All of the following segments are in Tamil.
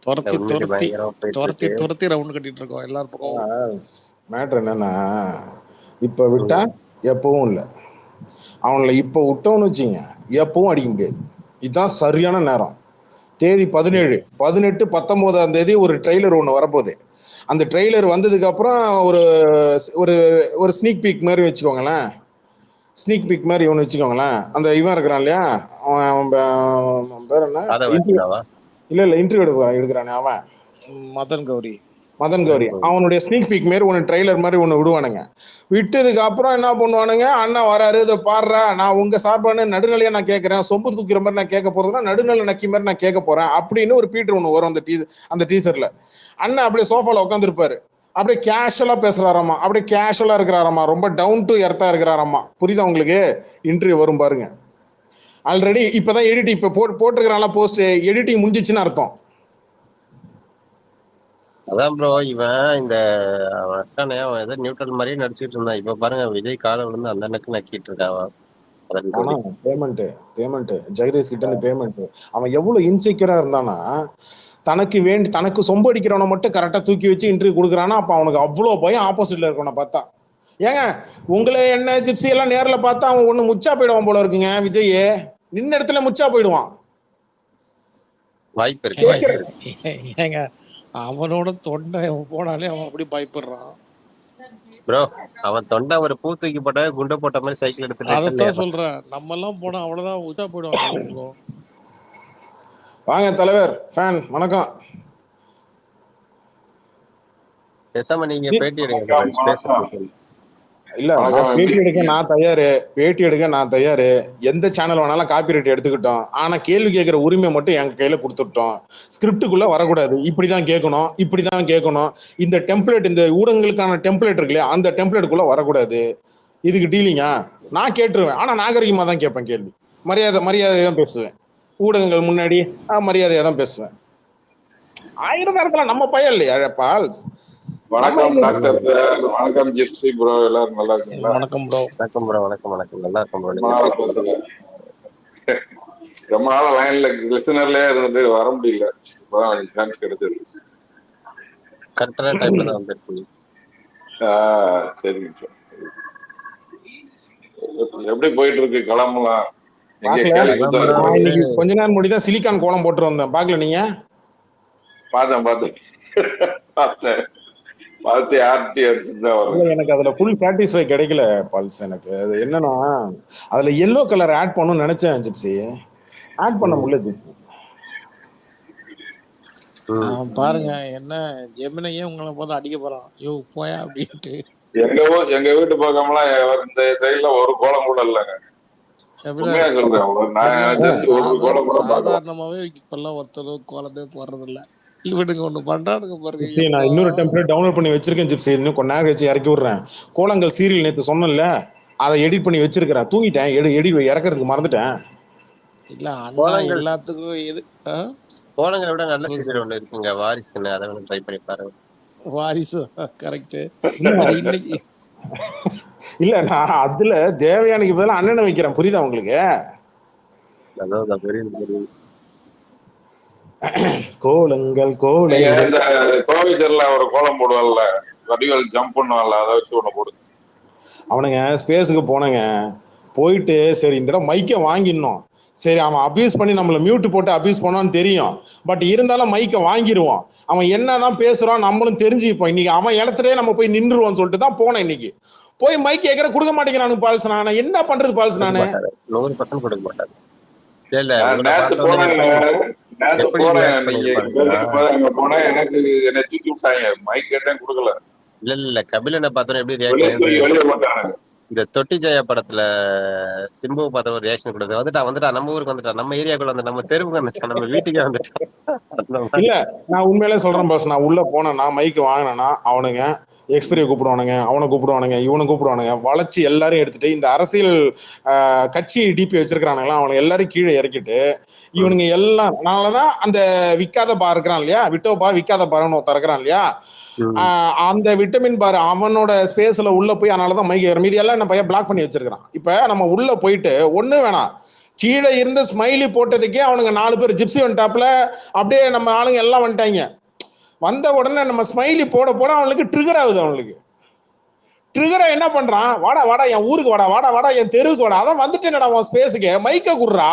துரத்தி உண்மையிலே துரத்தி பயங்கரமா போயிட்டு துரத்தி இருக்கு. துரத்தி ரவுண்ட் கட்டிட்டு இருக்கோம் எல்லாரும் பக்கம். மேட்ரு என்னன்னா, இப்போ விட்டா எப்பவும் இல்லை, அவங்கள இப்போ விட்டோன்னு வச்சுங்க எப்பவும் அடிக்க முடியாது. இதுதான் சரியான நேரம். தேதி 17, 18, 19ஆம் தேதி ஒரு ட்ரெய்லர் ஒன்று வரப்போகுது. அந்த ட்ரெய்லர் வந்ததுக்கு அப்புறம் ஒரு ஒரு ஒரு ஸ்னீக் பீக் மாதிரி வச்சுக்கோங்களேன். ஸ்னீக் பீக் மாதிரி ஒன்று வச்சுக்கோங்களேன். அந்த இவன் இருக்கிறான் இல்லையா, அவன் பேர் என்ன, ஆதவர்ஜுனாவா? இல்லை இன்டர்வியூ எடுக்கிறானே அவன், மதன் கௌரி அவனுடைய ஸ்னீக் பீக் மாரி ஒன்று ட்ரெய்லர் மாதிரி ஒன்று விடுவானுங்க. விட்டதுக்கு அப்புறம் என்ன பண்ணுவானுங்க, அண்ணா வராரு, இதை பாடுறா, நான் உங்க சார்பான நடுநிலையா நான் கேட்கறேன், சொம்பு தூக்கிற மாதிரி நான் கேட்க போறதுன்னா நடுநிலை நக்கி மாதிரி நான் கேட்க போறேன் அப்படின்னு ஒரு பீட்டர் ஒன்று வரும் அந்த டீசர்ல. அண்ணா அப்படியே சோஃபால உட்காந்துருப்பாரு, அப்படியே கேஷுவலா பேசுறாராமா, அப்படியே கேஷுவலா இருக்கிறாராமா, ரொம்ப டவுன் டு எர்த்தா இருக்கிறாராமா. புரியுதா உங்களுக்கு? இன்டர்வியூ வரும் பாருங்க. ஆல்ரெடி இப்பதான் எடிட்டிங் இப்போ போட்டிருக்கிறாங்களா போஸ்ட், எடிட்டிங் முடிஞ்சிச்சுன்னு அர்த்தம். அதான் ப்ரோ, இவன் இந்த அவன் இருக்கானே, அவன் ஏதோ நியூட்ரல் மாதிரியே நடிச்சிட்டு இருந்தான். இப்ப பாருங்க விஜய் காலை விழுந்து அந்த அண்ணனுக்கு நக்கிட்டு இருக்கான் அவன். ஆனா பேமெண்ட் ஜெகதீஷ் கிட்ட இருந்து பேமெண்ட். அவன் எவ்வளவு இன்செக்யூரா இருந்தானா, தனக்கு சொம்பு அடிக்கிறவனை மட்டும் கரெக்டா தூக்கி வச்சு இன்டர்வியூ கொடுக்குறானா, அப்ப அவனுக்கு அவ்வளவு பயம் ஆப்போசிட்ல இருக்கவனை பார்த்தா. ஏங்க உங்களை என்ன ஜிப்சி எல்லாம் நேர்ல பார்த்தா அவன் ஒண்ணு முச்சா போயிடுவான் போல இருக்குங்க. விஜய் நின்ன இடத்துல முச்சா போயிடுவான். வாய்ப்பு இருக்கு. ஏங்க அவனோட தொண்டை போனாலே அவன் அப்படி பயப்படுறான் ப்ரோ. அவன் தொண்டை ஒரு பூ தூக்கி போட்ட குண்டை போட்ட மாதிரி சைக்கிள் எடுத்துட்டு அதைத்தான் சொல்றேன். நம்ம எல்லாம் போனா அவ்வளவுதான் உச்சா போயிடுவாங்க. வாங்க தலைவர் ஃபேன், வணக்கம். பேசாம நீங்க பேட்டி எடுங்க. இல்ல, பேட்டி எடுக்க நான் தயாரு. எந்த சேனல் வேணாலும் காப்பிரைட் எடுத்துக்கிட்டோம். ஆனா கேள்வி கேட்கிற உரிமை மட்டும் எங்க கையில கொடுத்துட்டோம். ஸ்கிரிப்டுக்குள்ள வரக்கூடாது. இப்படிதான் கேட்கணும். இந்த டெம்ப்ளேட், இந்த ஊடகங்களுக்கான டெம்ப்ளேட் இருக்கு இல்லையா, அந்த டெம்ப்ளேட்டுக்குள்ள வரக்கூடாது. இதுக்கு டீலிங்கா நான் கேட்டுருவேன். ஆனா நாகரிகமா தான் கேட்பேன் கேள்வி. மரியாதையா தான் பேசுவேன். ஊடகங்கள் முன்னாடி மரியாதையா தான் பேசுவேன். 1000 நேரத்துல நம்ம பையன் இல்லையா பால்ஸ். வணக்கம் டாக்டர் சார், வணக்கம் ஜிப்சி ப்ரோ, எல்லாரும் நல்லா இருக்கீங்களா? வணக்கம் ப்ரோ. வணக்கம். நல்லா இருக்கும் ப்ரோ. ரொம்ப நாள் லைன்ல லிசனர்லயே இருந்துட்டு வர முடியல, இப்பதான் சான்ஸ் கிடைச்சது. கரெக்டான டைம்ல தான் வந்திருக்கீங்க. சரிங்க சார். எப்படி போயிட்டு இருக்கு கிளம்பலாம்? கொஞ்ச நேரம் முடிதான் சிலிக்கான் கோலம் போட்டு வந்தேன், பாக்கல நீங்க? பார்த்தேன். எனக்கு அதுல ஃபுல் சாட்டிஸ்ஃபை கிடைக்கல பால்ஸ். எனக்கு அது என்னன்னா, அதுல எல்லோ கலர் ஆட் பண்ணணும்னு நினைச்சேன் ஜிப்சி, ஆட் பண்ண முடியல ஜிப்சி. பாருங்க என்ன ஜெமினையே உங்களை போது அடிக்க போறான், யோ போயா அப்படின்ட்டு. எங்க வீட்டு பக்கம்லாம் இந்த சைடுல ஒரு கோலம் கூட இல்லைங்க. சாதாரணமாவே இப்பெல்லாம் ஒருத்தர் கோலமே போடுறது இல்ல. இவனுக்கு ஒண்ணு பண்றானுங்க பாருங்க. நான் இன்னொரு டெம்ப்ளேட் டவுன்லோட் பண்ணி வச்சிருக்கேன் ஜிப்சி, இன்னும் கொஞ்ச நேரம் வச்சு இறக்கி விடுறேன். கோலங்கள் சீரியல் நேற்று சொன்னேன்ல, அதை எடிட் பண்ணி வச்சிருக்கிறேன். தூங்கிட்டேன், இறக்கிறதுக்கு மறந்துட்டேன். இல்ல அண்ணா எல்லாத்துக்கும் எது கோலங்களை விட நல்ல சீரியல் ஒண்ணு இருக்குங்க, வாரிசுன்னு. அதை வேணும் ட்ரை பண்ணி பாருங்க. வாரிசு கரெக்ட். இன்னைக்கு இல்ல, நான் அதுல தேவையானுக்கு பதிலாக அண்ணனை வைக்கிறேன். புரியுதா உங்களுக்கு? கோலங்கள் கோவிச்சர்ல ஒரு கோலம் போடுவாள்ல, வடிவேல் ஜம்ப் பண்ணுவாள்ல, அதை வச்சு ஒண்ணு போடுங்க. அவனுங்க ஸ்பேஸுக்கு போனங்க, போயிட்டு சரி இந்த தடவை மைக்கை வாங்கிடணும். சரி அவன் அபியூஸ் பண்ணி நம்மளை மியூட் போட்டு அபியூஸ் பண்ணான்னு தெரியும், பட் இருந்தாலும் மைக்கை வாங்கிடுவோம். அவன் என்னதான் பேசுறான் நம்மளும் தெரிஞ்சுப்போம். இன்னைக்கு அவன் இடத்துலயே நம்ம போய் நின்றுவோம்னு சொல்லிட்டு தான் போனேன். இன்னைக்கு போய் மைக் கேட்கற கொடுக்க மாட்டேங்கிறானு பால்ஸ். நான் என்ன பண்றது பால்ஸ்? நானு 100% கொடுக்க மாட்டாரு. இல்ல கபிலனை பார்த்தோம் எப்படி இந்த தொட்டி ஜெயா படத்துல சிம்பு பார்த்த ஒரு ரியாக்ஷன் கொடுத்து வந்துட்டா நம்ம ஊருக்கு வந்துட்டான், நம்ம ஏரியாக்குள்ள வந்து நம்ம தெருவுக்கு வந்துட்டான், நம்ம வீட்டுக்கே வந்துட்டான். இல்ல நான் உண்மையிலே சொல்றேன் பாஸ், நான் உள்ள போனேன்னா மைக்கு வாங்கினேன்னா அவனுங்க எக்ஸ்பீரியை கூப்பிடுவானுங்க, அவனை கூப்பிடுவானுங்க, இவனை கூப்பிடுவானுங்க, வளைச்சு எல்லாரும் எடுத்துட்டு இந்த அரசியல் கட்சி டிபி வச்சிருக்கிறானுங்களா அவனுங்க எல்லாரும் கீழே இறக்கிட்டு இவனுங்க எல்லாம். அதனாலதான் அந்த விக்காத பார் இருக்கிறான் இல்லையா, விட்டோ பார் விக்காத பார்னு ஒருத்தர் இருக்கிறான் இல்லையா, அந்த விட்டமின் பார் அவனோட ஸ்பேஸ்ல உள்ள போய் அதனாலதான் மைக் மீதி எல்லாம் என்ன பையன் பிளாக் பண்ணி வச்சிருக்கான். இப்ப நம்ம உள்ள போயிட்டு ஒண்ணு வேணாம், கீழே இருந்து ஸ்மைலி போட்டதுக்கே அவனுங்க 4 பேர் ஜிப்சி வந்துட்டாப்ல, அப்படியே நம்ம ஆளுங்க எல்லாம் வந்துட்டாங்க. வந்த உடனே நம்ம ஸ்மைலி போட போட அவனுக்கு ட்ரிகர் ஆகுது. அவனுக்கு ட்ரிகரா என்ன பண்றான், வாடா வாடா என் ஊருக்கு வாடா, வாடா வாடா என் தெருவுக்கு வாடா. அதான் வந்துட்டேனடா உன் ஸ்பேஸுக்கு, மைக்க குடுறா.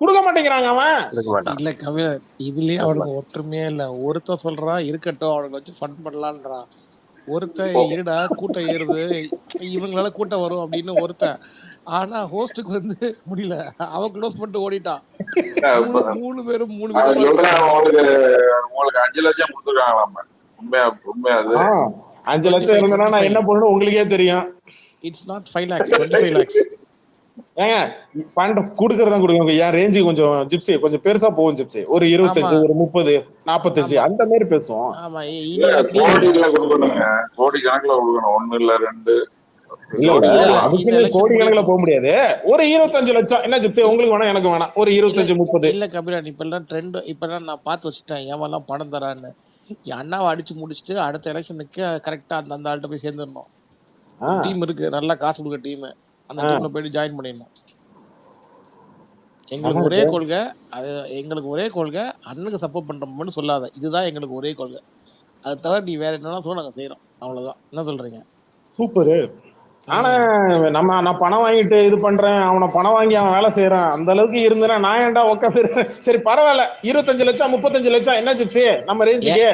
கொடுக்க மாட்டேங்கிறாங்க அவன். கொடுக்க மாட்டான். இல்ல கபிலன், இதுலயே கொடுக்க அவனுக்கு மாட்டான். ஒற்றுமையே இல்ல. ஒருத்தன் சொல்றான் இருக்கட்டும் அவனுக்கு வச்சு ஃபன் பண்ணலான்றான், ஒருத்தன் இருடா கூட்டம் ஏறுது இவங்களால கூட்டம் வரும் அப்படின்னு ஒருத்தன். ஆனா ஹோஸ்டுக்கு வந்து முடியல, அவன் க்ளோஸ் பண்ணிட்டு ஓடிட்டான். மூணு பேரும் அவன் விதமா சொல்றான் இருக்காங்க. உங்களுக்கு 5 லட்சம் கொடுத்துருக்காங்களாம. உண்மையா உண்மையா அது 5 லட்சம் இருந்தனா நான் என்ன பண்ணணும் உங்களுக்கே தெரியும். It's not 5 lakhs, 25 lakhs. ஏங்க பண்ற கொடுக்கறதா கொடுங்க. என் ரேஞ்சு கொஞ்சம் ஜிப்சி கொஞ்சம் பெருசா போகும். ஜிப்சி ஒரு 25, ஒரு 30, 45 அந்த மாதிரி பேசுவோம். ஆமா, கோடியில கொடுக்கணுங்க, கோடி கணக்குல கொடுக்கணும். 1 இல்ல 2 அதுக்கு கோடி கணக்குல போக முடியாது. ஒரு 25 லட்சம் என்ன ஜிப்சி, உங்களுக்கு வேணா எனக்கு வேணாம், ஒரு 25, 30. இல்ல கபிலன், இப்பெல்லாம் ட்ரெண்ட், இப்பெல்லாம் நான் பார்த்து வச்சுட்டேன் எவெல்லாம் பணம் தரான்னு. என் அண்ணாவை அடிச்சு முடிச்சுட்டு அடுத்த எலெக்ஷனுக்கு கரெக்டா அந்த ஆள்கிட்ட போய் சேர்ந்துடணும். டீம் இருக்கு, நல்லா காசு கொடுக்க டீம், அந்த டீம்ல போயிட்டு ஜாயின் பண்ணிடணும். எங்களுக்கு ஒரே கொள்கை அது, எங்களுக்கு ஒரே கொள்கை அண்ணனுக்கு சப்போர்ட் பண்றோம்னு சொல்லாத, இதுதான் எங்களுக்கு ஒரே கொள்கை. அதை தவிர நீ வேற என்னன்னா சொல்ல நாங்க செய்யறோம், அவ்வளவுதான். என்ன சொல்றீங்க? சூப்பரு. ஆனா நான் பணம் வாங்கிட்டு இது பண்றேன், அவனை பணம் வாங்கி அவன் வேலை செய்யறான், அந்த அளவுக்கு இருந்தேன்னா நான் ஏன்டா உட்காந்து. சரி பரவாயில்ல, 25 லட்சம் 35 லட்சம் என்ன ஜிப்சி நம்ம ரேஞ்சுக்கு.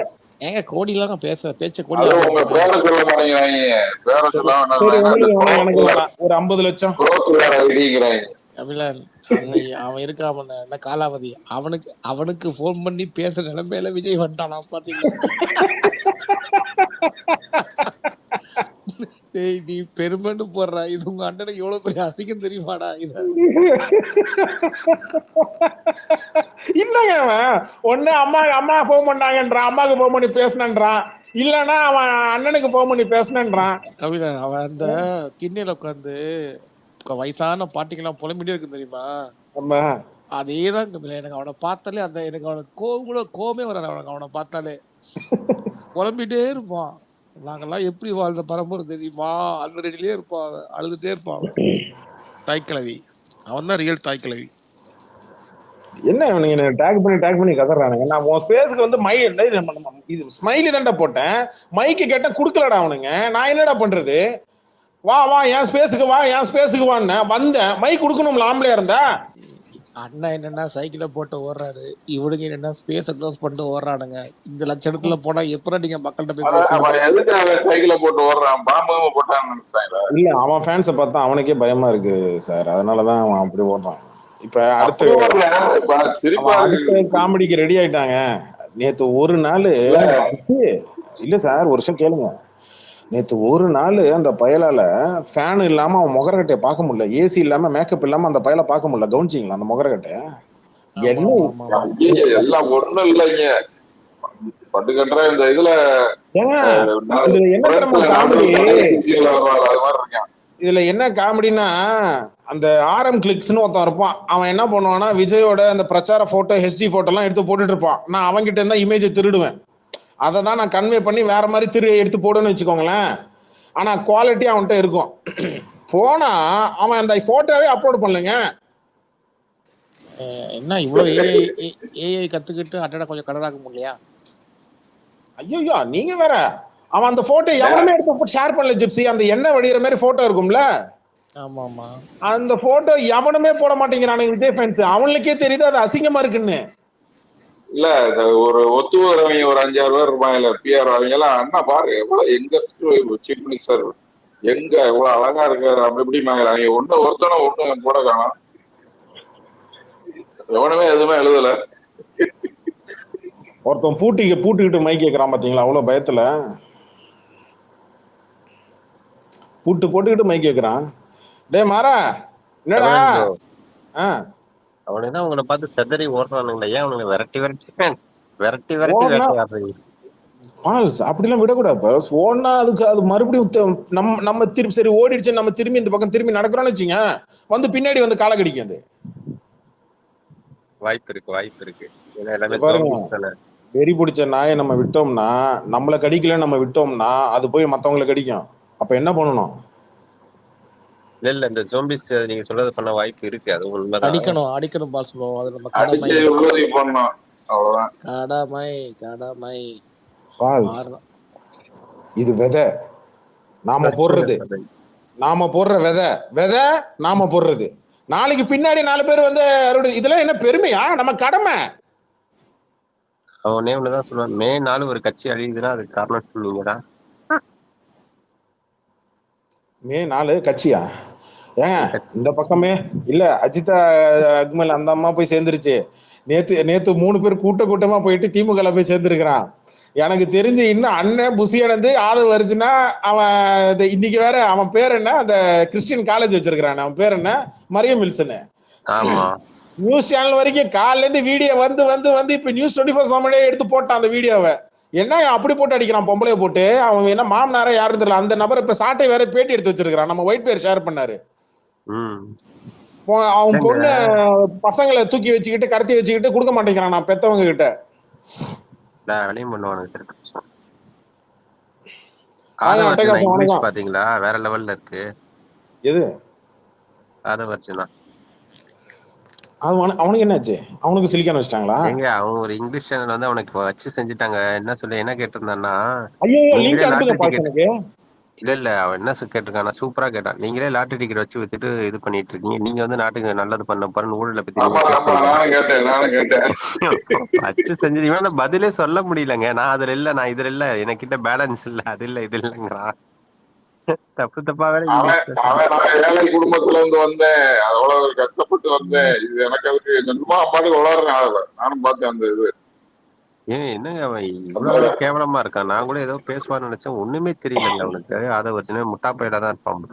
ஏங்க கோடிலாம் நான் பேச்ச கோடி ஒரு 50 லட்சம் கபிலன், அவன் இருக்காம என்ன காலாவதி, அவனுக்கு போன் பண்ணி பேசுற நிலைமையில விஜய் வந்துட்டானா பாத்தீங்களா? டேய் நீ பெருமைன்னு போடுற, இது உங்க அண்ணனுக்கு எவ்வளவு பெரிய அசிங்கம் தெரியுமாடா? இது இல்லங்க, ஒண்ணு அம்மா போன் பண்ணாங்கன்றான், அம்மாவுக்கு போன் பண்ணி பேசினன்றான், இல்லன்னா அவன் அண்ணனுக்கு போன் பண்ணி பேசினன்றான். கபிலன், அவன் அந்த திண்ணையில உட்காந்து வயசான பாட்டிக்கெல்லாம் புலம்பிட்டே இருக்கு தெரியுமா? அதேதான் கபிலன், எனக்கு அவனை பார்த்தாலே அந்த எனக்கு அவனுக்கு கோவமே வராது. அவனை பார்த்தாலே புலம்பிட்டே இருப்பான். நாங்கெல்லாம் எப்படி வாழ்ந்த பரம்பரை தெரியுமா, அந்த ரெடிலே இருப்பாங்க, அழுதுட்டே இருப்பாங்க. தாய்க்கிழவி, அவன் தான் ரியல் தாய்க்கிழவி. என்ன நீங்க டேக் பண்ணி கதறானுங்க. நான் உன் ஸ்பேஸ்க்கு வந்து இது ஸ்மைலி தான்டா போட்டேன், மைக்கு கேட்ட குடுக்கலடா அவனுங்க. நான் என்னடா பண்றது? வா என் ஸ்பேஸுக்கு வான்னு வந்தேன், மைக் கொடுக்கணும்ல ஆம்பளையா இருந்தா. அண்ணா என்னன்னா சைக்கிள போட்டு ஓடுறாரு, இவனுங்க என்னன்னா ஸ்பேஸ க்ளோஸ் பண்ணிட்டு ஓடுறானுங்க. இந்த லட்சணத்துல போனா எப்பறம் நீங்க மக்கள்கிட்ட போய் சைக்கிள போட்டு ஓடுறான், பாம்பு போட்டான்னு இல்ல அவன் ஃபேன்ஸை பார்த்தா அவனுக்கே பயமா இருக்கு சார், அதனாலதான் அவன் அப்படி ஓடுறான். இப்ப அடுத்த காமெடிக்கு ரெடி ஆயிட்டாங்க. நேத்து ஒரு நாள் இல்ல சார், ஒரு வருஷம் கேளுங்க. நேத்து ஒரு நாள் அந்த பயலால ஃபேன் இல்லாம அவன் முகரக்கட்டையை பார்க்க முடியல, ஏசி இல்லாம மேக்கப் இல்லாம அந்த பயலை பார்க்க முடியல. கவனிச்சிங்களா அந்த முகரக்கட்டைய? எல்லாம் ஒண்ணும் இல்லைங்க, பட்டுக்கட்டுற இந்த இதுல என்ன தெரியுமா காமெடி? இதுல என்ன காமெடினா, அந்த RM கிளிக்ஸ்னு ஒருத்தன் இருப்பான், அவன் என்ன பண்ணுவான்னா விஜயோட அந்த பிரச்சார போட்டோ ஹெச்டி போட்டோ எல்லாம் எடுத்து போட்டுட்டு இருப்பான். நான் அவன்கிட்ட இருந்தா இமேஜை திருடுவேன், அதை தான் நான் கன்வே பண்ணி வேற மாதிரி எடுத்து போடுன்னு வச்சுக்கோங்களேன். ஆனா குவாலிட்டி அவன்கிட்ட இருக்கும். போனா அவன் அந்த போட்டோவே அப்லோட் பண்ணலங்க. என்ன இவ்வளவு ஏஐ கத்துக்கிட்டு அட்டடா கொஞ்சம் கடலாக்க முடியலையா? ஐயோ நீங்க வேற, அவன் அந்த போட்டோ எவனுமே எடுத்து ஷேர் பண்ணல ஜிப்சி. அந்த எண்ணெய் வடிகிற மாதிரி போட்டோ இருக்கும்ல, ஆமா அந்த போட்டோ எவனுமே போட மாட்டேங்கிறானுங்க விஜய் ஃபேன்ஸ். அவனுக்கே தெரியுது அது அசிங்கமா இருக்குன்னு. இல்ல ஒரு ஒத்துவரவங்க ஒரு 5-6 பேர் இருப்பாங்கல்ல, பிஆர் அவங்க எல்லாம், அண்ணா பாருங்க எவ்வளவு எங்க சீஃப் மினிஸ்டர் எங்க எவ்வளவு அழகா இருக்காரு அப்படி இப்படிமாங்க. அவங்க ஒருத்தனை போட காணும், எவனுமே எதுவுமே எழுதல. ஒருத்தன் பூட்டிக்கிட்டு மைக் கேட்கறான் பாத்தீங்களா, அவ்வளவு பயத்துல போட்டுக்கிட்டு மைக் கேட்கறான். டே மாறா என்னடா? அவனுதான் உங்களை பார்த்து செதறி ஓடுறானுங்களே, ஏன் அவனுங்களை விரட்டி வேட்டையாடுறீங்க? அப்படிலாம் விடக்கூடாது. ஓடனா அது மறுபடியும் நம்ம திருப்பி சரி ஓடிடுச்சு, நம்ம திரும்பி இந்த பக்கம் திரும்பி நடக்கிறோம்னு வச்சுங்க, வந்து பின்னாடி வந்து காலை கடிக்கும். அது வாய்ப்பு இருக்கு. வெறி பிடிச்ச நாயை நம்ம விட்டோம்னா, நம்மளை கடிக்கல நம்ம விட்டோம்னா அது போய் மத்தவங்களை கடிக்கும். அப்ப என்ன பண்ணணும்? இல்ல இந்த ஜோம்பிஸ் நீங்க சொல்றது பண்ண வாய்ப்பு இருக்கு. அது உண்மைதான். அடிக்கணும் பாஸ் ப்ரோ. அது நம்ம கடமை. அடிச்சு உறுதி பண்ணணும், அவ்வளவுதான். கடமை இது விதை நாம போடுறது, நாம போடுற விதை நாம போடுறது. நாளைக்கு பின்னாடி 4 பேர் வந்து இதெல்லாம் என்ன பெருமையா? நம்ம கடமை. அவனே ஒண்ணுதான் சொல்லுவான், மே 4 ஒரு கட்சி அழியுதுன்னா அதுக்கு காரணம் நீங்கதான். மே 4 கட்சியா? ஏங்க இந்த பக்கமே இல்ல, அஜிதா அக்மல் அந்த அம்மா போய் சேர்ந்துருச்சு. நேத்து 3 பேர் கூட்டமா போயிட்டு திமுக போய் சேர்ந்துருக்கிறான். எனக்கு தெரிஞ்சு இன்னும் அண்ணன் புசியானது ஆதவ அர்ஜுனா, அவன் இன்னைக்கு வேற அவன் பேர் என்ன, அந்த கிறிஸ்டியன் காலேஜ் வச்சிருக்கிறான், அவன் பேர் என்ன, மரியம் வில்சன். நியூஸ் சேனல் வரைக்கும் காலையில இருந்து வீடியோ வந்து இப்ப நியூஸ் 24 எடுத்து போட்டான் அந்த வீடியோவை. என்ன அப்படி போட்டு அடிக்கிறான் பொம்பளைய போட்டு. அவன் என்ன மாமனாரா யாரும் தெரியல. அந்த நபர் இப்ப சாட்டை வேற பேட்டி எடுத்து வச்சிருக்கான். நம்ம ஒயிட் பேர் ஷேர் பண்ணாரு. அவன் பொண்ணு பசங்களை தூக்கி வச்சுக்கிட்டு கடத்தி வச்சுக்கிட்டு கொடுக்க மாட்டேங்கிறான் நான் பெத்தவங்க கிட்ட. பாத்தீங்களா வேற லெவல்ல இருக்கு. எது அவனுக்கு என்னாச்சு? அவனுக்கு சிலிக்கான் வச்சிட்டாங்களா? எங்க அவன் ஒரு இங்கிலீஷ் சேனல் வந்து அவனுக்கு வச்சு செஞ்சுட்டாங்க. என்ன சொல்லி என்ன கேட்டிருந்தான்னா, இல்ல அவன் என்ன கேட்டிருக்கானா, சூப்பரா கேட்டான். நீங்களே லாட்டரி டிக்கெட் வச்சு வித்துட்டு இது பண்ணிட்டு இருக்கீங்க, நீங்க வந்து நாட்டுக்கு நல்லது பண்ண போறேன்னு ஊழலை பத்தி வச்சு செஞ்சு இவன் பதிலே சொல்ல முடியலங்க. நான் அதுல இல்ல, நான் இதுல இல்ல, எனக்கிட்ட பேலன்ஸ் இல்ல, அது இல்ல இது இல்லங்கிறான். தப்பா வேற. ஏழை குடும்பத்துல இருந்து வந்தேன், அவ்வளவு கஷ்டப்பட்டு வந்தேன், இது எனக்கு அதுக்கு சும்மா அம்மாட்டுக்கு வளர்றேன். நானும் பார்த்தேன் அந்த இது. என்னங்க அவன் இவ்வளவு கேவலமா இருக்கான். நான் கூட ஏதோ பேசுவான்னு நினைச்சேன், ஒண்ணுமே தெரியலங்க அவனுக்கு. அதை வச்சுன்னு முட்டா பையில தான் இருப்பான்.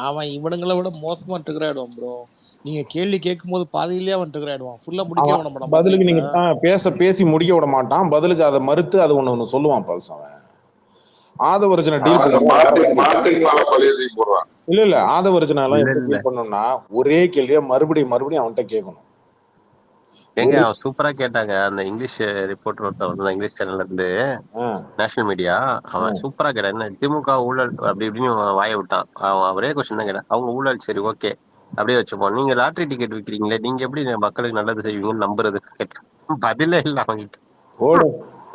அவன் இவனுங்களை விட மோசமா ட்ரிகர் ப்ரோ. நீங்க கேள்வி கேட்கும் போது பாதியிலேயே அவன் ட்ரிகர் ஃபுல்லா முடிக்க விட மாட்டான். பதிலுக்கு நீங்க பேசி முடிக்க விட மாட்டான். பதிலுக்கு அதை மறுத்து அது ஒண்ணு சொல்லுவான் பல்ஸ். அவன் ஆதவர்ஜனை டீல் இல்ல ஆதவர்ஜனாலாம் எப்படி டீல் பண்ணணும்னா, ஒரே கேள்வியை மறுபடியும் அவன்கிட்ட கேட்கணும். எங்க அவன் சூப்பரா கேட்டாங்க. அந்த இங்கிலீஷ் ரிப்போர்ட்டர் ஒருத்தர் வந்து இங்கிலீஷ் சேனல்ல இருந்து நேஷனல் மீடியா, அவன் சூப்பரா கேட்டான். என்ன திமுக ஊழல் அப்படி இப்படின்னு வாய விட்டான். அவன் ஒரே கொஸ்டின் தான் கேட்டான், அவங்க ஊழல் சரி ஓகே அப்படியே வச்சுப்போம், நீங்க லாட்டரி டிக்கெட் விற்கிறீங்களே, நீங்க எப்படி மக்களுக்கு நல்லது செய்வீங்கன்னு நம்புறது கேட்டான். பதிலே இல்ல அவங்கிட்ட.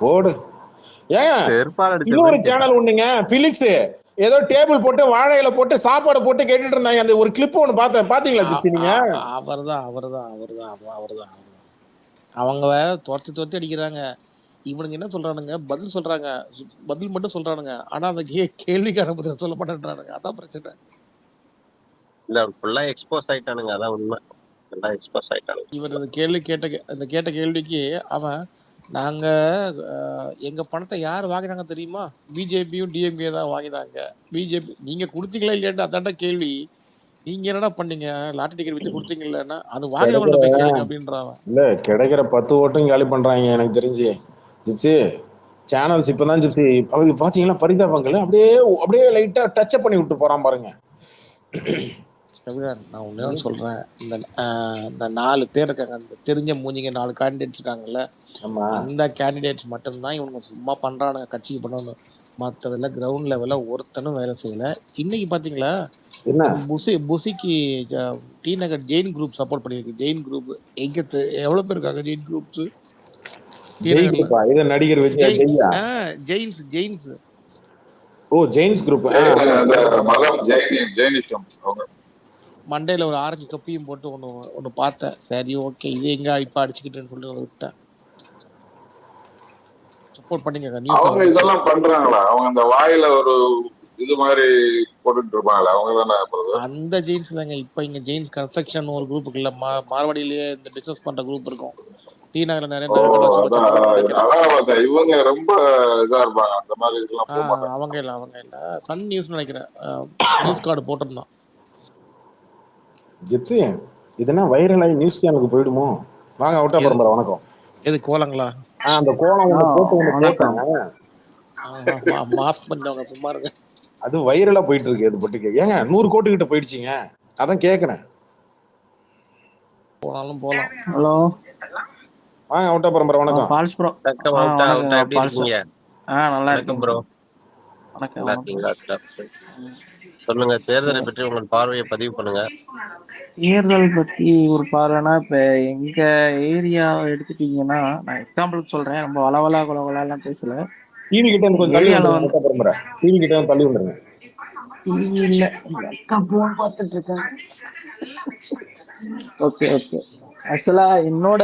போடு இன்னொரு சேனல் ஒண்ணுங்க, பிலிக்ஸ் ஏதோ டேபிள் போட்டு வாழை இலை போட்டு சாப்பாடு போட்டு கேட்டுட்டு இருந்தாங்க. அந்த ஒரு கிளிப் ஒண்ணு பார்த்தேன், பாத்தீங்களா ஜிப்சி நீங்க? அவர்தான் அவங்க துரத்தி அடிக்கிறாங்க. இவனுங்க என்ன சொல்றானுங்க, பதில் சொல்றாங்க, பதில் மட்டும் சொல்றானுங்க. ஆனா அந்த கேள்விக்கான பதில் சொல்ல மாட்டேன்றானுங்க. அதான் பிரச்சனை. இல்ல ஃபுல்லா எக்ஸ்போஸ் ஆயிட்டானுங்க, அதான் உண்மை. ஃபுல்லா எக்ஸ்போஸ் ஆயிட்டானுங்க. இவர் அந்த கேட்ட கேள்விக்கு அவன், நாங்க எங்க பணத்தை யார் வாங்கினாங்க தெரியுமா? பிஜேபியும் டிஎம்கே தான் வாங்கினாங்க. பிஜேபி நீங்க கொடுத்தீங்களா இல்லையா அதான்டா கேள்வி. நீங்க என்னடா பண்ணீங்க, லாட்டரி டிக்கெட் வித்து கொடுத்தீங்கல்ல, அது வாங்கினவங்க போய் கேளுங்க அப்படின்றான். இல்ல கிடைக்கிற 10 ஓட்டும் காலி பண்றாங்க எனக்கு தெரிஞ்சு. ஜிப்சி சேனல்ஸ் இப்பதான் ஜிப்சி அவங்க பாத்தீங்கன்னா பரிதாபங்கள் அப்படியே லைட்டா டச் பண்ணி விட்டு போறான் பாருங்க. நான் ஒண்ணே ஒன்று சொல்றேன், இந்த 4 பேர் இருக்காங்க, அந்த தெரிஞ்ச மூஞ்சிங்க 4 கேண்டிடேட்ஸ் இருக்காங்கல்ல, அந்த கேண்டிடேட்ஸ் மட்டும்தான் இவங்க சும்மா பண்றானுங்க கட்சிக்கு பண்ணணும். மற்றதுல கிரவுண்ட் லெவல்ல ஒருத்தனும் வேலை செய்யல. இன்னைக்கு பாத்தீங்களா, புசிக்கு டி நகர் ஜெயின் குரூப் சப்போர்ட் பண்ணிருக்கு. ஜெயின் குரூப் எவ்வளவு பேர் இருக்காங்க ஜெயின் குரூப்ஸ்? நடிகர் ஜெயின்ஸ் ஜெயின்ஸ் குரூப் மண்டேல ஒரு ஆரஞ்சு தொப்பியும் போட்டு ஒன்னு பார்த்தேன். சரி ஓகே, இது எங்க இப்ப அடிச்சுக்கிட்டேன்னு சொல்லிட்டு விட்டேன். சப்போர்ட் பண்ணிங்க. அவங்க இதெல்லாம் பண்றாங்களா? அவங்க அந்த வாயில ஒரு இது மாதிரி போட்டுட்டு இருப்பாங்களா அவங்க தானே? அந்த ஜெயின்ஸ் தாங்க. இப்ப இங்க ஜெயின்ஸ் கன்ஸ்ட்ரக்ஷன் ஒரு குரூப் இருக்குல்ல, மார்வாடியிலேயே இந்த பிசினஸ் பண்ற குரூப் இருக்கும். டி நகர்ல நிறைய இவங்க ரொம்ப இதா இருப்பாங்க. அந்த மாதிரி அவங்க இல்ல சன் நியூஸ் நினைக்கிறேன், நியூஸ் கார்டு போட்டிருந்தான். ஜிப்சி இதெல்லாம் வைரல் ஆகி நியூஸ் சேனலுக்கு போயிடுமோ? வாங்க அவுட்டா பரம்பரை வணக்கம். எது கோலங்களா? அந்த கோலம் மாஸ் பண்ணவங்க சும்மா இருங்க. அது வைரலா போயிட்டு இருக்கு. அது பட்டுக்கு ஏங்க 100 கோடி கிட்ட போயிடுச்சுங்க. அதான் கேக்குறேன். போனாலும் போலாம். ஹலோ வாங்க அவுட்டா பரம்பரை வணக்கம். பால்ஸ் ப்ரோ. எப்படி இருக்கீங்க? நல்லா இருக்கேன் ப்ரோ. வணக்கம். நல்லா இருக்கீங்களா? சொல்லுங்க, தேர்தலை பற்றி உங்கள் பார்வையை பதிவு பண்ணுங்க. தேர்தல் பத்தி ஒரு பார்வைனா, இப்ப எங்க ஏரியா எடுத்துட்டீங்கன்னா, நான் எக்ஸாம்பிளுக்கு சொல்றேன். ரொம்ப வளவலா குலவலாலாம் பேசல. டிவி கிட்ட இருந்து கொஞ்சம் தள்ளி ஏரியால வந்துருங்க வந்து மொத்த பரம்பரை. டிவி கிட்ட இருந்து தள்ளி வந்துருங்க. இல்ல எங்க அக்கா போன் பார்த்துட்டு இருக்காங்க. Okay okay. ஆக்சுவலா என்னோட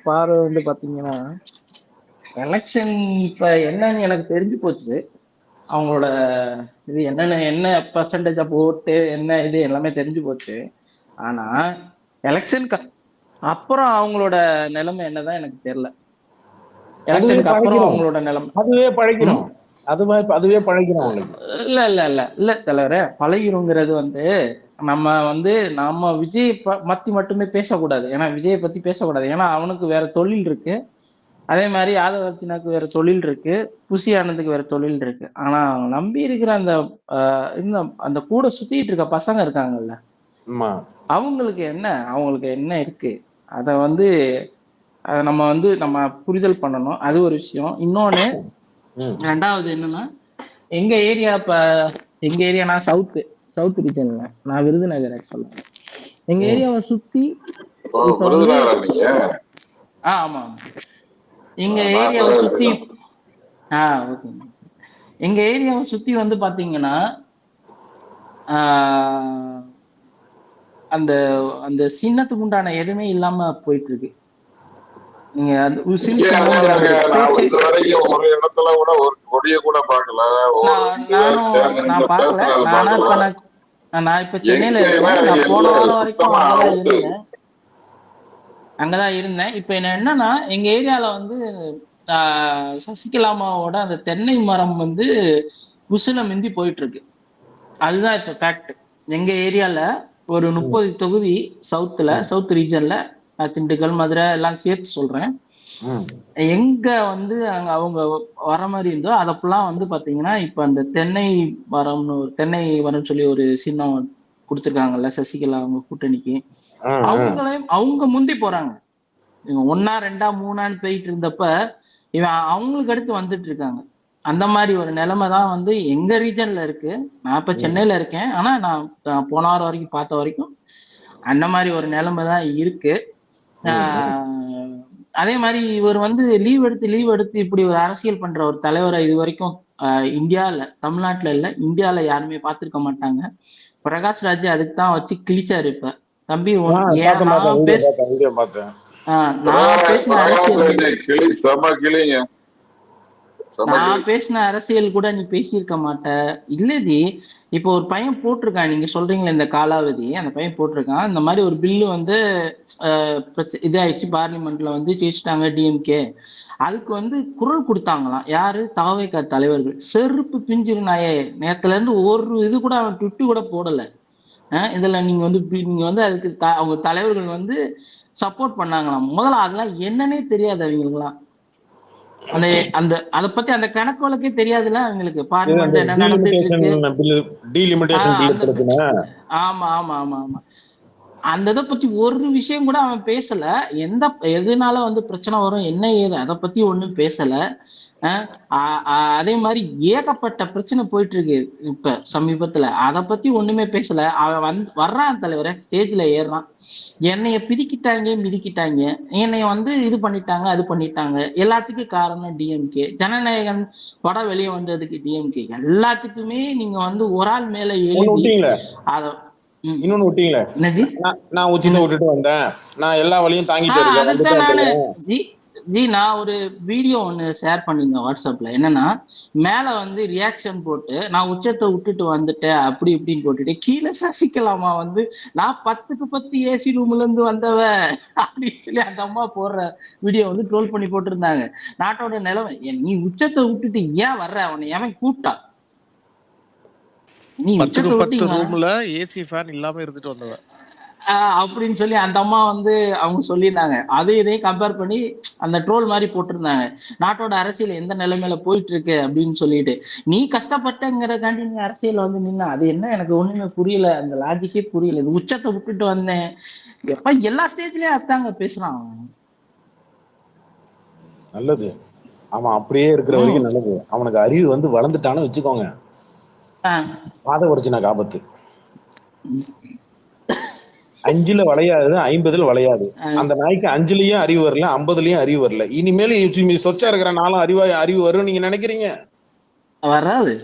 பார்வை வந்து பாத்தீங்கன்னா, எலெக்ஷன் இப்ப என்னன்னு எனக்கு தெரிஞ்சு போச்சு. அவங்களோட இது என்னென்ன என்ன பர்சன்டேஜ் ஆஃப் ஓட்டு என்ன இது எல்லாமே தெரிஞ்சு போச்சு. ஆனா எலெக்ஷனுக்கு அப்புறம் அவங்களோட நிலைமை என்னதான் எனக்கு தெரியல. அதுவே எலெக்ஷனுக்கு அப்புறம் பழகிரும், அவங்களோட நிலைமை அதுவே பழகிரும், அதுவே பழகிரும் அவங்களுக்கு. இல்ல இல்ல இல்ல இல்ல தலைவரே, பழகிருங்கிறது வந்து நம்ம விஜய் பத்தி மட்டுமே பேசக்கூடாது. ஏன்னா விஜயை பத்தி பேசக்கூடாது. ஏன்னா அவனுக்கு வேற தொழில் இருக்கு. அதே மாதிரி யாதவர்த்தினாக்கு வேற தொழில் இருக்கு. புசி ஆனந்துக்கு வேற தொழில் இருக்கு. ஆனா நம்பி இருக்கிற அந்த அந்த கூட சுத்திட்டு இருக்க பசங்க இருக்காங்கல்ல, அவங்களுக்கு என்ன இருக்கு, அத வந்து நம்ம புரிதல் பண்ணணும். அது ஒரு விஷயம். இன்னொன்னு, ரெண்டாவது என்னன்னா, எங்க ஏரியா நான் சவுத் ரீஜன்ல, நான் விருதுநகர் ஆக்சுவலா. எங்க ஏரியாவை சுத்தி இப்ப வந்து ஆமா, எங்க ஏரியாவை சுத்தி ஓகே, எங்க ஏரியாவை சுத்தி வந்து பாத்தீங்கன்னா அந்த அந்த சின்னத்துக்கு உண்டான எதுவுமே இல்லாம போயிட்டு இருக்கு. நீங்க அந்த ஒரு இடத்துல கூட ஒரு கொடிய கூட பாக்கல. நான் பாக்கல. நான் இப்ப சென்னையில இருக்கேன். நான் போன வாரம் வரைக்கும் அங்கதான் இருந்தேன். இப்ப என்னன்னா, எங்க ஏரியால வந்து சசிகலாமாவோட அந்த தென்னை மரம் வந்து உசுல மிந்தி போயிட்டு இருக்கு. அதுதான் இப்ப ஃபேக்ட். எங்க ஏரியால ஒரு 30 தொகுதி சவுத் ரீஜன்ல, திண்டுக்கல் மதுரை எல்லாம் சேர்த்து சொல்றேன். எங்க வந்து அங்க அவங்க வர மாதிரி இருந்தோ அதப்பெல்லாம் வந்து பாத்தீங்கன்னா, இப்ப அந்த தென்னை மரம் சொல்லி ஒரு சின்னம் கொடுத்துருக்காங்கல்ல சசிகலா அவங்க கூட்டணிக்கு, அவங்க முந்தி போறாங்க. இவங்க 1, 2, 3 போயிட்டு இருந்தப்ப இவன் அவங்களுக்கு அடுத்து வந்துட்டு இருக்காங்க. அந்த மாதிரி ஒரு நிலைமை தான் வந்து எங்க ரீஜன்ல இருக்கு. நான் இப்ப சென்னையில இருக்கேன். ஆனா நான் போன வாரம் வரைக்கும் பார்த்த வரைக்கும் அந்த மாதிரி ஒரு நிலைமை தான் இருக்கு. அதே மாதிரி இவர் வந்து லீவ் எடுத்து இப்படி ஒரு அரசியல் பண்ற ஒரு தலைவரை இது வரைக்கும் இந்தியால, தமிழ்நாட்டுல இல்ல இந்தியால யாருமே பார்த்திருக்க மாட்டாங்க. பிரகாஷ் ராஜ் அதுக்கு தான் வச்சு கிழிச்சாரு. இப்ப தம்பி, நான் பேசின அரசியல் கூட நீ பேசியிருக்க மாட்ட. இல்லஜி, இப்போ ஒரு பையன் போட்டிருக்கான், நீங்க சொல்றீங்களே இந்த காலாவதி, அந்த பையன் போட்டிருக்கான் இந்த மாதிரி ஒரு பில்லு வந்து இதாயிடுச்சு, பார்லிமெண்ட்ல வந்து ஜெயிச்சிட்டாங்க டிஎம்கே. அதுக்கு வந்து குரல் கொடுத்தாங்களாம் யாரு, தவேக தலைவர்கள். செருப்பு பிஞ்சிரு நாயே, நேத்துல இருந்து ஒரு இது கூட அவன் ட்விட்டு கூட போடல. இதுல நீங்க வந்து அதுக்கு அவங்க தலைவர்கள் வந்து சப்போர்ட் பண்ணாங்களாம். முதல்ல அதெல்லாம் என்னன்னே தெரியாது அவங்களுக்குலாம். அத பத்தி அந்த கணக்கு வழக்கே தெரியாதுல்ல அவங்களுக்கு. பார்லிமெண்ட்ல என்ன நடந்துட்டு இருக்கு. ஆமா ஆமா ஆமா ஆமா. அந்த இதை பத்தி ஒரு விஷயம் கூட அவன் பேசல. எதனால வந்து பிரச்சனை வரும் என்ன ஏது அதை பத்தி ஒண்ணும் பேசல. அதே மாதிரி ஏகப்பட்ட பிரச்சனை போயிட்டு இருக்கு இப்ப சமீபத்துல, அதை பத்தி ஒண்ணுமே பேசல. அவன் வர்றான் தலைவரை, ஸ்டேஜ்ல ஏறுறான், என்னைய மிதிக்கிட்டாங்க, என்னைய வந்து இது பண்ணிட்டாங்க அது பண்ணிட்டாங்க, எல்லாத்துக்கும் காரணம் டிஎம்கே. ஜனநாயகன் படம் வெளியே வந்ததுக்கு டிஎம்கே. எல்லாத்துக்குமே நீங்க வந்து ஒரு ஆள் மேல எழுதி அத இன்னொன்னு விட்டீங்களே, நான் உச்சித விட்டுட்டு வந்தேன், நான் எல்லா வழியும் தாங்கிட்டு இருக்கேன். நான் ஒரு வீடியோ ஒண்ணு ஷேர் பண்ணிருந்தேன் வாட்ஸ்அப்ல. என்னன்னா, மேல வந்து ரியாக்ஷன் போட்டு நான் உச்சத்தை விட்டுட்டு வந்துட்டேன் அப்படி இப்படின்னு போட்டுட்டு, கீழே சசிகலாமா வந்து நான் 10க்கு 10 ஏசி ரூம்ல இருந்து வந்தவ அப்படின்னு சொல்லி அந்த அம்மா போடுற வீடியோ வந்து ட்ரோல் பண்ணி போட்டிருந்தாங்க. நாட்டோட நிலைமை, நீ உச்சத்தை விட்டுட்டு ஏன் வர்ற, அவனை எவன் கூப்பிட்டா? நீ 10 ரூம்ல ஏசி ஃபேன் இல்லாம இருந்துட்டு வந்தவ அப்படின்னு சொல்லி அந்த அம்மா வந்து அவங்க சொல்லியிருந்தாங்க. இதையும் கம்பேர் பண்ணி அந்த ட்ரோல் மாதிரி போட்டிருந்தாங்க. நாட்டோட அரசியல் எந்த நிலைமையில போயிட்டு இருக்கு அப்படின்னு சொல்லிட்டு, நீ கஷ்டப்பட்டங்கிறதாண்டி நீ அரசியல் வந்து நின்னா அது என்ன, எனக்கு ஒண்ணுமே புரியல, அந்த லாஜிக்கே புரியல. இது உச்சத்தை விட்டுட்டு வந்தேன், எப்ப எல்லா ஸ்டேஜ்லயும் அதாங்க பேசுறான். நல்லது, அவன் அப்படியே இருக்கிற வரைக்கும் நல்லது. அவனுக்கு அறிவு வந்து வளர்ந்துட்டான்னு வச்சுக்கோங்க, பாத ஒரிஜினக்கு ஆபத்து. 5ல வளையாது, 50ல் வளையாது. அந்த நாய்க்கு 5லயும் அறிவு வரல, 50லயும் அறிவு வரல. இனிமேல் சொச்சா இருக்கிற நாளும் அறிவு வரும் நீங்க நினைக்கிறீங்க? வராது.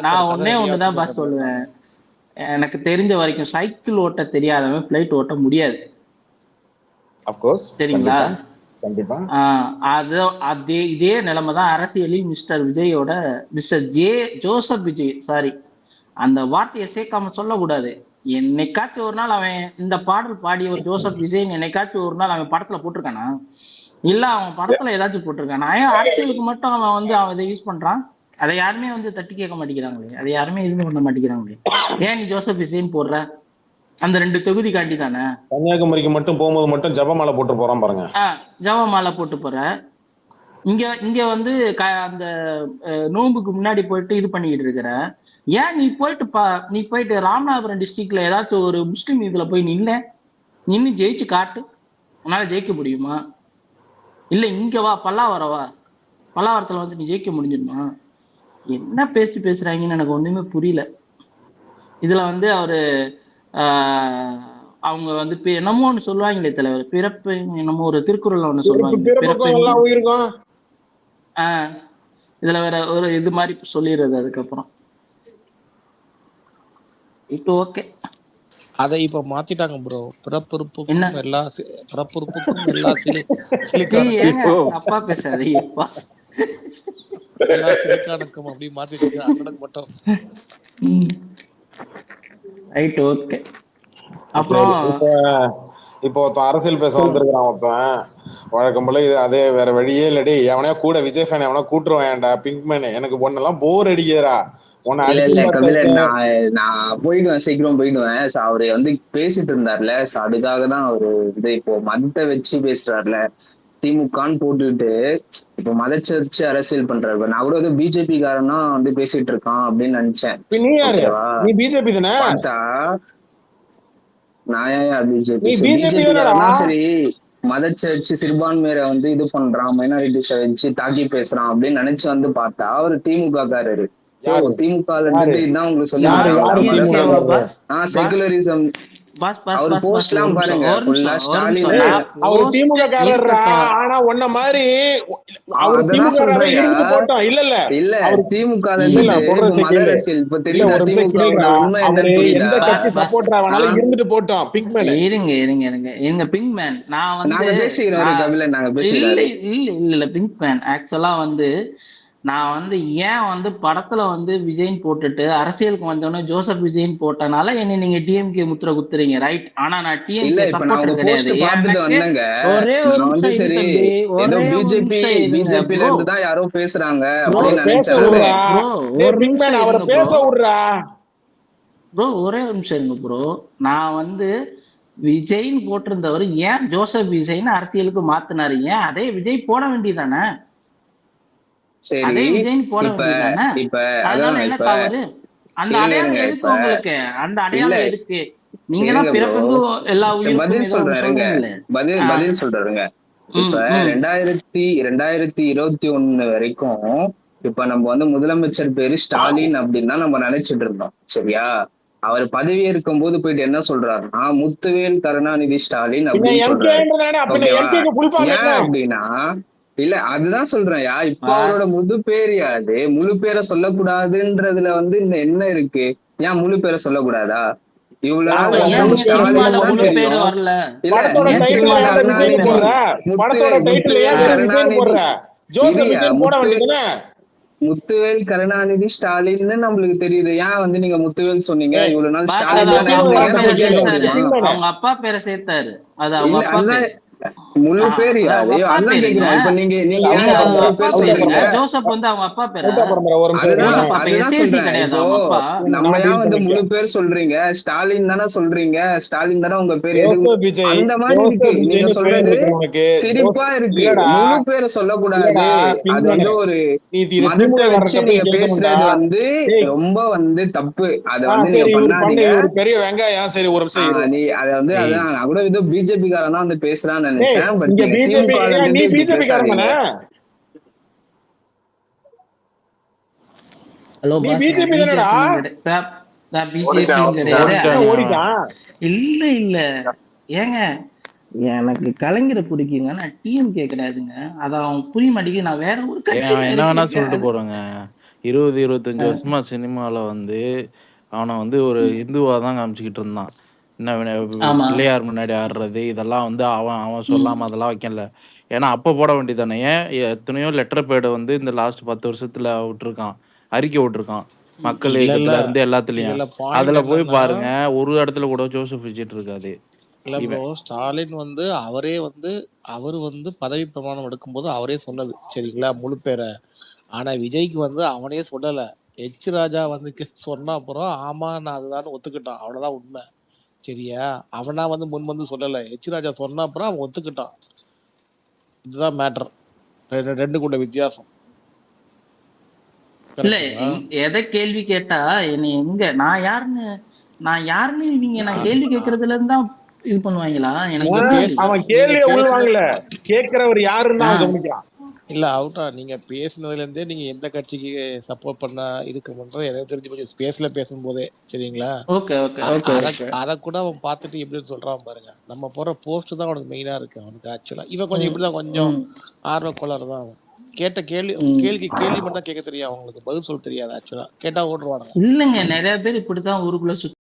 நான் ஒன்னே ஒண்ணுதான் பாஸ் சொல்லுவேன், எனக்கு தெரிஞ்ச வரைக்கும் சைக்கிள் ஓட்ட தெரியாதவன் பிளைட் ஓட்ட முடியாது. சரிங்களா? இதே நிலைமைதான் அரசியலில் மிஸ்டர் விஜயோட மிஸ்டர் ஜோசப் விஜய், சாரி அந்த வார்த்தையை சேர்க்காம சொல்லக்கூடாது. என்னைக்காச்சும் ஒரு நாள் அவன் இந்த பாடல் பாடிய ஒரு ஜோசப் விஜய் என்னைக்காச்சும் ஒரு நாள் அவன் படத்துல போட்டிருக்கானா? இல்ல அவன் படத்துல ஏதாச்சும் போட்டிருக்கானா? ஏன் அரசியலுக்கு மட்டும் அவன் இதை யூஸ் பண்றான்? அதை யாருமே தட்டி கேட்க மாட்டேங்கிறாங்களே, அதை யாருமே எதுவுமே பண்ண மாட்டேங்கிறாங்களே. ஏன் நீ ஜோசப் விஜய்ன்னு போடுற? அந்த 2 தொகுதி காண்டி தானே. கன்னியாகுமரிக்கு மட்டும் போகும்போது மட்டும் ஜபமாலை போட்டு போறான் பாருங்க. ஜபமாலை போட்டு போற. இங்க அந்த நோம்புக்கு முன்னாடி போயிட்டு இது பண்ணிக்கிட்டு இருக்கிற. ஏன் நீ போயிட்டு ராமநாதபுரம் டிஸ்ட்ரிக்ட்ல ஏதாச்சும் ஒரு முஸ்லீம் இதுல போய் நின்னு ஜெயிச்சு காட்டு. உன்னால ஜெயிக்க முடியுமா? இல்ல இங்க வா, பல்லாவரத்துல நீ ஜெயிக்க முடிஞ்சிடுமா? என்ன பேசுறாங்கன்னு எனக்கு ஒண்ணுமே புரியல. இதுல அவரு அவங்க என்னமோ ஒண்ணு சொல்லுவாங்களே தலைவர், பிறப்பு என்னமோ ஒரு திருக்குறள் ஒண்ணு சொல்லுவாங்க. இதுல வேற ஒரு இது மாதிரி சொல்லிடுறது. அதுக்கப்புறம் ஓகே, அதை இப்ப மாத்திட்டாங்க ப்ரோ. பிறப்புறுப்புக்கும் எல்லா அப்பா பேசாது எல்லா சிலிக்கானுக்கும் அப்படி மாத்திட்டு அண்ணனுக்கு மட்டும். Right, okay. அப்புறம் இப்போ அரசியல் பேச வந்திருக்கிறான். இப்ப வழக்கம் போல அதே வேற வழியே இல்லடி. எவனையா கூட விஜய் ஃபேன் எவனா கூட்டுருவான்டா பிங்க்மேன். எனக்கு ஒன்னெல்லாம் போர் அடிக்கிறா. நான் போயிடுவேன், சீக்கிரம் போயிடுவேன். அவரு பேசிட்டு இருந்தாருல, அதுக்காக தான் அவரு இப்போ மதத்தை வச்சு பேசுறாருல, திமுகன்னு போட்டுட்டு இப்போ மதச்சர்ச்சு அரசியல் பண்றாரு. நான் கூட பிஜேபி காரனா பேசிட்டு இருக்கான் அப்படின்னு நினைச்சேன். பார்த்தா நான் பிஜேபி சரி மதச்சர்ச்சு சிறுபான்மையரை இது பண்றான், மைனாரிட்டிஸை வச்சு தாக்கி பேசுறான் அப்படின்னு நினைச்சு பார்த்தா அவரு திமுக காரரு. திமுக உங்களுக்கு சொல்லி செகுலரிசம் அவர் போஸ்ட் எல்லாம் பாருங்க. அவர் திமுக காரரா? ஆனா ஒன்ன மாதிரி அவர் திமுக இருந்து போட்டோம். இல்ல அவர் திமுக அரசியல் இப்ப தெரியும். அவர் எந்த கட்சி சப்போர்ட்டரா வேணாலும் இருந்துட்டு போட்டோம். பிங்க்மேன் இருங்க பிங்க்மேன். நாங்க பேசிக்கிறோம் கபிலன், நாங்க பேசிக்கிறோம். இல்ல பிங்க்மேன் ஆக்சுவலா நான் ஏன் படத்துல விஜய்ன்னு போட்டுட்டு அரசியலுக்கு வந்தோடனே ஜோசப் விஜய்ன்னு போட்டனால என்ன நீங்க டிஎம்கே முத்திர குத்துறீங்க, ரைட்? ஆனா நான் டிஎம்கே சப்போர்ட்டர் கிடையாது. ஒரே ஒரு சரி ஏதோ பிஜேபில இருந்து தான் யாரோ பேசுறாங்க அப்படின்னு நினைச்சேன். ப்ரோ ஒரே ஒரு நிமிஷம் இருங்க ப்ரோ. நான் விஜய்ன்னு போட்டிருந்தவர் ஏன் ஜோசப் விஜய்ன்னு அரசியலுக்கு மாத்தினாரு? ஏன் அதே விஜய் போட வேண்டியதானே? சரி இப்ப அதனால என்ன தவறு? அந்த அடையாளம் எதுக்கு உங்களுக்கு? அந்த அடையாளம் எதுக்கு? நீங்க தான் பிறப்பு எல்லா உயிரும் பதில் சொல்றாருங்க. இப்ப 2021 வரைக்கும் இப்ப நம்ம முதலமைச்சர் பேரு ஸ்டாலின் அப்படின்னு தான் நம்ம நினைச்சிட்டு இருந்தோம். சரியா? அவர் பதவி இருக்கும் போது போயிட்டு என்ன சொல்றாருன்னா முத்துவேல் கருணாநிதி ஸ்டாலின் அப்படின்னு சொல்றாரு. அப்படின்னா இல்ல அதுதான் சொல்றேன். இப்ப அவரோட முழு பேர் யாது? முழு பேரை சொல்லக்கூடாதுன்றதுல என்ன இருக்கு? ஏன் முழு பேரை சொல்லக்கூடாதா? முத்துவேல் கருணாநிதி ஸ்டாலின் நம்மளுக்கு தெரியுது. ஏன் நீங்க முத்துவேல் சொன்னீங்க? இவ்வளவு நாள் ஸ்டாலின் அவங்க அப்பா பேரை சேர்த்தாரு. முழு பேர் யாரு? அதான் கேக்குறோம். இப்ப நீங்க ஜோசப் அவங்க அப்பா பேரு. நம்ம ஏன் முழு பேர் சொல்றீங்க? ஸ்டாலின் தானே சொல்றீங்க. ஸ்டாலின் தானே உங்க பேரு. அந்த மாதிரி இருக்கு. நீங்க சொல்றது சிரிப்பா இருக்கு. முழு பேரை சொல்லக்கூடாது. அது ஒரு மதத்தை வச்சு நீங்க பேசுறது ரொம்ப தப்பு. அத நீங்க பண்ணாதீங்க. பெரிய வெங்காயம். சரி ஒரு நிமிஷம் நீ அத அதான் நான் கூட ஏதோ பிஜேபி காரனா பேசுறான்னு நினைச்சேன். ஹலோ நீ பாஸ், நான் பிஜேபி தானடா? பிஜேபியும் கிடையாது. ஓடிட்டான். இல்ல இல்ல ஏங்க, எனக்கு கலைஞரை பிடிக்குங்க, நான் டிஎம்கே கிடையாதுங்க. அத அவன் புரிய மாட்டேங்குது. நான் வேற ஒரு கட்சியில என்ன வேணா இருக்கேங்க. சொல்லிட்டு அது போறேங்க. 20-25 வருஷமா சினிமால வந்து அவனை வந்து ஒரு இந்துவா தான் காமிச்சுக்கிட்டு இருந்தான். என்ன ஆமா. பிள்ளையார் முன்னாடி ஆடுறது இதெல்லாம் வந்து அவன் அவன் ம். சொல்லாம அதெல்லாம் வைக்கல. ஏன்னா அப்ப போட வேண்டியதானே. ஏன் எத்தனையோ லெட்டர் பேட வந்து இந்த லாஸ்ட் 10 வருஷத்துல விட்டுருக்கான். அறிக்கை விட்டுருக்கான். மக்கள் இல்ல இல்ல இயக்கத்துல இருந்து எல்லாத்துலயும். இதுல பாயிண்ட் அதுல போய் என்னன்னா, பாருங்க, ஒரு இடத்துல கூட ஜோசப் விஜிட் இருக்காது. இல்ல ப்ரோ, இவன் ஸ்டாலின் வந்து அவரு வந்து பதவி பிரமாணம் எடுக்கும்போது அவரே சொன்னது சரிங்களா, முழு பேரை. ஆனா விஜய்க்கு வந்து அவனே சொல்லல. எச் ராஜா வந்து சொன்ன அப்புறம் ஆமா நான் அதுதான் ஒத்துக்கிட்டான். அவ்வளவுதான் உண்மை. சரியா, அவனா வந்து முன் வந்து சொல்லல. எச் ராஜா சொன்ன அப்புறம் அவன் ஒத்துக்கிட்டான். இதுதான் மேட்டர். ரெண்டு கூட வித்தியாசம். இல்ல கரெக்டுங்களா? எதை கேள்வி கேட்டா என்னை எங்க நான் யாருன்னு இவங்க நான் கேள்வி கேட்கறதுல இருந்து தான் இது பண்ணுவாங்களா? எனக்கு நீங்க ஒண்ணும் பேசுன அவன் நீங்க கேள்விய பேசுன உள்வாங்கல, கேட்கிறவர் யாருன்னு ஆ, அவன் கவனிக்கிறான். இல்ல அவுட்டா நீங்க பேசுனதுல இருந்தே நீங்க எந்த கட்சிக்கு சப்போர்ட் பண்ண இருக்கும்ன்றது எனக்கு தெரிஞ்சு போச்சு ஸ்பேஸ்ல பேசும்போதே. சரிங்களா, ஓகே ஓகே ஓகே அத ஓகே. அத கூட அவன் பார்த்துட்டு எப்படின்னு சொல்றான் பாருங்க. நம்ம போற போஸ்ட் தான் அவனுக்கு மெயினா இருக்கு. அவனுக்கு ஆக்சுவலா இவன் கொஞ்சம் ம், இப்படிதான் கொஞ்சம் ம், ஆர்வக்கோளாறு தான் அவன். கேட்ட ம். கேள்வி மட்டும் தான் கேட்க தெரியும். அவங்களுக்கு பதில் சொல்ல தெரியாது. ஆக்சுவலா கேட்டா ஓடுவானுங்க. இல்லைங்க, நிறைய பேர் இப்படித்தான் ஊருக்குள்ள